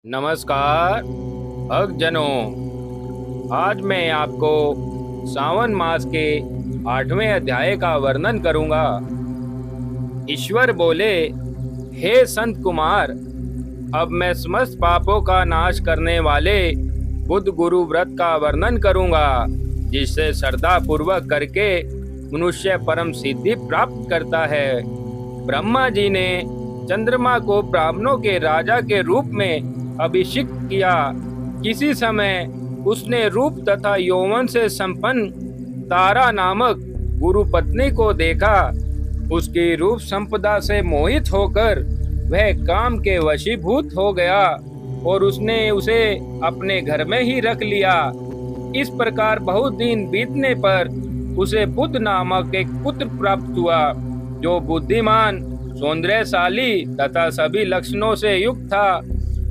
नमस्कार भक्तजनों। आज मैं आपको सावन मास के 8वें अध्याय का वर्णन करूंगा। ईश्वर बोले, हे संत कुमार, अब मैं समस्त पापों का नाश करने वाले बुद्ध गुरु व्रत का वर्णन करूंगा, जिससे श्रद्धा पूर्वक करके मनुष्य परम सिद्धि प्राप्त करता है। ब्रह्मा जी ने चंद्रमा को ब्राह्मणों के राजा के रूप में अभिषिक्त किया। किसी समय उसने रूप तथा यौवन से संपन्न तारा नामक गुरु पत्नी को देखा। उसकी रूप संपदा से मोहित होकर वह काम के वशीभूत हो गया और उसने उसे अपने घर में ही रख लिया। इस प्रकार बहुत दिन बीतने पर उसे बुद्ध नामक एक पुत्र प्राप्त हुआ, जो बुद्धिमान, सौंदर्यशाली तथा सभी लक्षणों से युक्त था।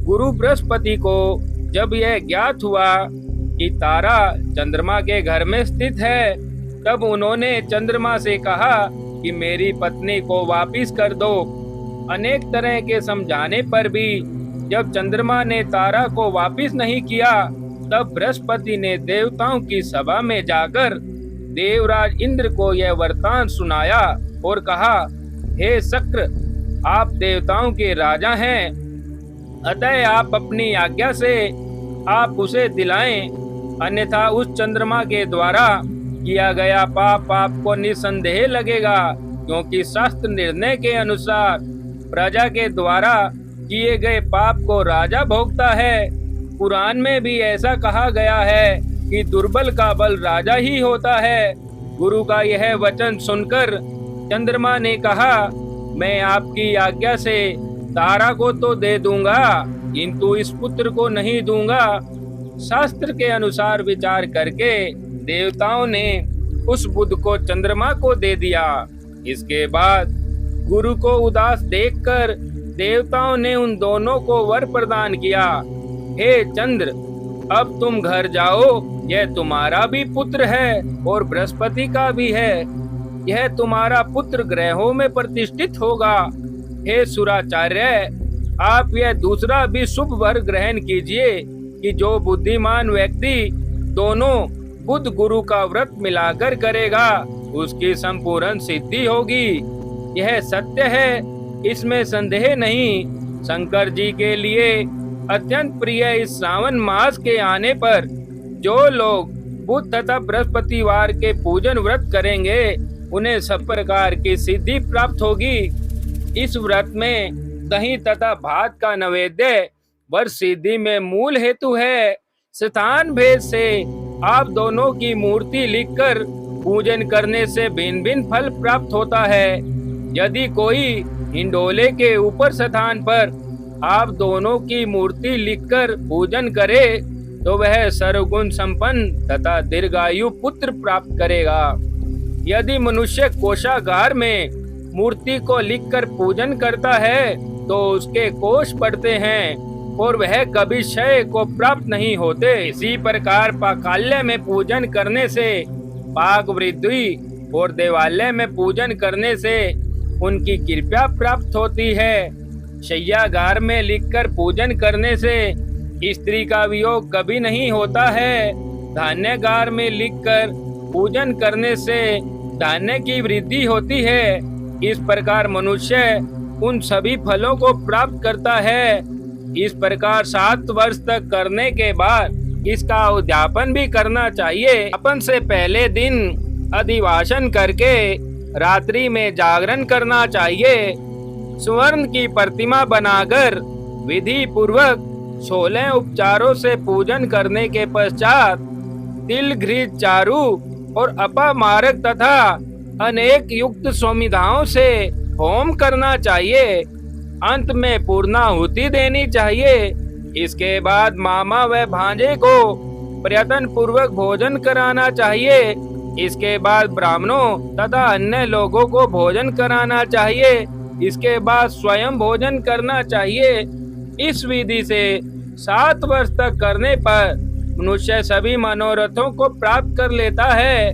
गुरु बृहस्पति को जब यह ज्ञात हुआ कि तारा चंद्रमा के घर में स्थित है, तब उन्होंने चंद्रमा से कहा कि मेरी पत्नी को वापिस कर दो। अनेक तरह के समझाने पर भी जब चंद्रमा ने तारा को वापिस नहीं किया, तब बृहस्पति ने देवताओं की सभा में जाकर देवराज इंद्र को यह वरदान सुनाया और कहा, हे शक्र, आप देवताओं के राजा हैं, अतः आप अपनी आज्ञा से आप उसे दिलाएं, अन्यथा उस चंद्रमा के द्वारा किया गया पाप आपको निसंदेह लगेगा, क्योंकि शास्त्र निर्णय के अनुसार प्रजा के द्वारा किए गए पाप को राजा भोगता है। पुराण में भी ऐसा कहा गया है कि दुर्बल का बल राजा ही होता है। गुरु का यह वचन सुनकर चंद्रमा ने कहा, मैं आपकी आज्ञा से तारा को तो दे दूंगा, किंतु इस पुत्र को नहीं दूंगा। शास्त्र के अनुसार विचार करके देवताओं ने उस बुद्ध को चंद्रमा को दे दिया। इसके बाद गुरु को उदास देखकर देवताओं ने उन दोनों को वर प्रदान किया, हे चंद्र, अब तुम घर जाओ, यह तुम्हारा भी पुत्र है और बृहस्पति का भी है। यह तुम्हारा पुत्र ग्रहों में प्रतिष्ठित होगा। हे सुराचार्य, आप यह दूसरा भी शुभ वर ग्रहण कीजिए कि जो बुद्धिमान व्यक्ति दोनों बुद्ध गुरु का व्रत मिलाकर करेगा, उसकी संपूर्ण सिद्धि होगी। यह सत्य है, इसमें संदेह नहीं। शंकर जी के लिए अत्यंत प्रिय इस सावन मास के आने पर जो लोग बुध तथा बृहस्पतिवार के पूजन व्रत करेंगे, उन्हें सब प्रकार की सिद्धि प्राप्त होगी। इस व्रत में दही तथा भात का नैवेद्य वर सिद्धि में मूल हेतु है। स्थान भेद से आप दोनों की मूर्ति लिखकर पूजन करने से भिन्न भिन्न फल प्राप्त होता है। यदि कोई हिंडोले के ऊपर स्थान पर आप दोनों की मूर्ति लिखकर पूजन करे, तो वह सर्वगुण संपन्न तथा दीर्घायु पुत्र प्राप्त करेगा। यदि मनुष्य कोषागार में मूर्ति को लिखकर पूजन करता है, तो उसके कोष बढ़ते हैं और वह कभी क्षय को प्राप्त नहीं होते। इसी प्रकार पाकाल्य में पूजन करने से पाक वृद्धि और देवालय में पूजन करने से उनकी कृपा प्राप्त होती है। शय्यागार में लिखकर पूजन करने से स्त्री का वियोग कभी नहीं होता है। धान्यगार में लिखकर पूजन करने से धान्य की वृद्धि होती है। इस प्रकार मनुष्य उन सभी फलों को प्राप्त करता है। इस प्रकार 7 वर्ष तक करने के बाद इसका उद्यापन भी करना चाहिए। अपन से पहले दिन अधिवासन करके रात्रि में जागरण करना चाहिए। स्वर्ण की प्रतिमा बनाकर विधि पूर्वक 16 उपचारों से पूजन करने के पश्चात तिल, घृत, चारु और अपामारक तथा अनेक युक्त सौमिधाओं से होम करना चाहिए। अंत में पूर्णाहुति देनी चाहिए। इसके बाद मामा व भांजे को प्रयत्न पूर्वक भोजन कराना चाहिए। इसके बाद ब्राह्मणों तथा अन्य लोगों को भोजन कराना चाहिए। इसके बाद स्वयं भोजन करना चाहिए। इस विधि से 7 वर्ष तक करने पर मनुष्य सभी मनोरथों को प्राप्त कर लेता है।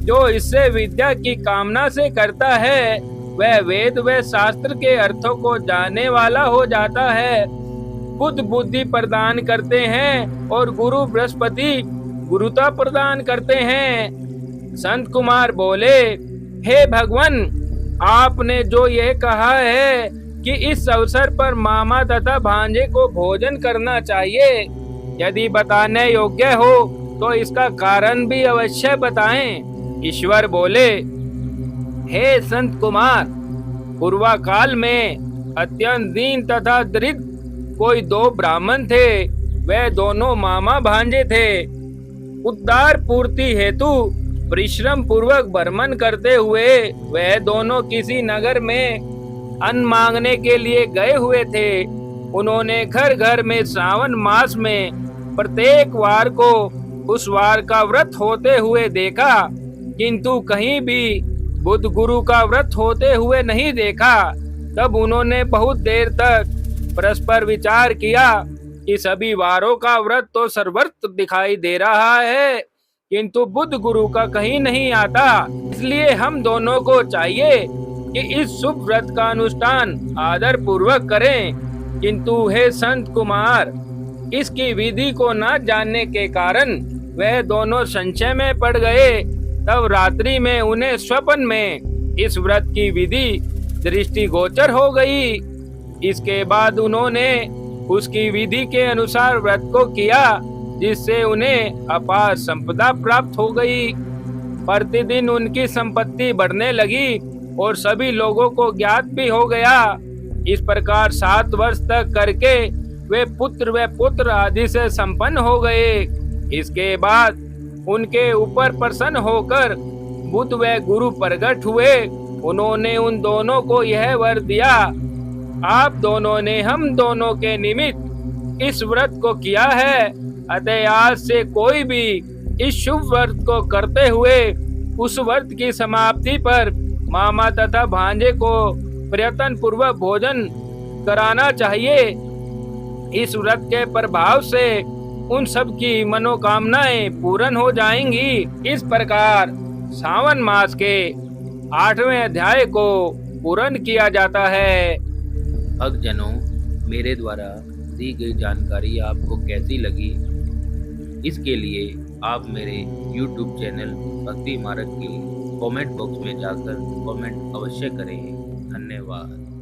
जो इससे विद्या की कामना से करता है, वह वेद व शास्त्र के अर्थों को जानने वाला हो जाता है। बुध बुद्धि प्रदान करते हैं और गुरु बृहस्पति गुरुता प्रदान करते हैं। संत कुमार बोले, हे भगवान, आपने जो यह कहा है कि इस अवसर पर मामा तथा भांजे को भोजन करना चाहिए, यदि बताने योग्य हो तो इसका कारण भी अवश्य बताएं। ईश्वर बोले, हे संत कुमार, पूर्वा काल में अत्यंत दीन तथा दरिद्र कोई दो ब्राह्मण थे। वे दोनों मामा भांजे थे। उद्धार पूर्ति हेतु परिश्रम पूर्वक भ्रमण करते हुए वह दोनों किसी नगर में अन्न मांगने के लिए गए हुए थे। उन्होंने घर घर में श्रावण मास में प्रत्येक वार को उस वार का व्रत होते हुए देखा, किंतु कहीं भी बुद्ध गुरु का व्रत होते हुए नहीं देखा। तब उन्होंने बहुत देर तक परस्पर विचार किया कि सभी वारों का व्रत तो सर्वत्र दिखाई दे रहा है, किंतु बुद्ध गुरु का कहीं नहीं आता। इसलिए हम दोनों को चाहिए कि इस शुभ व्रत का अनुष्ठान आदर पूर्वक करें। किंतु हे संत कुमार, इसकी विधि को न जानने के कारण वह दोनों संशय में पड़ गए। तब रात्रि में उन्हें स्वप्न में इस व्रत की विधि दृष्टिगोचर हो गई। इसके बाद उन्होंने उसकी विधि के अनुसार व्रत को किया, जिससे उन्हें अपार संपदा प्राप्त हो गई। प्रतिदिन उनकी संपत्ति बढ़ने लगी और सभी लोगों को ज्ञात भी हो गया। इस प्रकार 7 वर्ष तक करके वे पुत्र आदि से संपन्न हो गए। इसके बाद उनके ऊपर प्रसन्न होकर बुद्ध व गुरु प्रकट हुए। उन्होंने उन दोनों को यह वर दिया, आप दोनों ने हम दोनों के निमित्त इस व्रत को किया है, अतः आज से कोई भी इस शुभ व्रत को करते हुए उस व्रत की समाप्ति पर मामा तथा भांजे को प्रयत्न पूर्वक भोजन कराना चाहिए। इस व्रत के प्रभाव से उन सब की मनोकामनाएं पूर्ण हो जाएंगी। इस प्रकार सावन मास के 8वें अध्याय को पूर्ण किया जाता है। भक्तजनों, मेरे द्वारा दी गई जानकारी आपको कैसी लगी, इसके लिए आप मेरे YouTube चैनल भक्ति मार्ग के कमेंट बॉक्स में जाकर कमेंट अवश्य करें। धन्यवाद।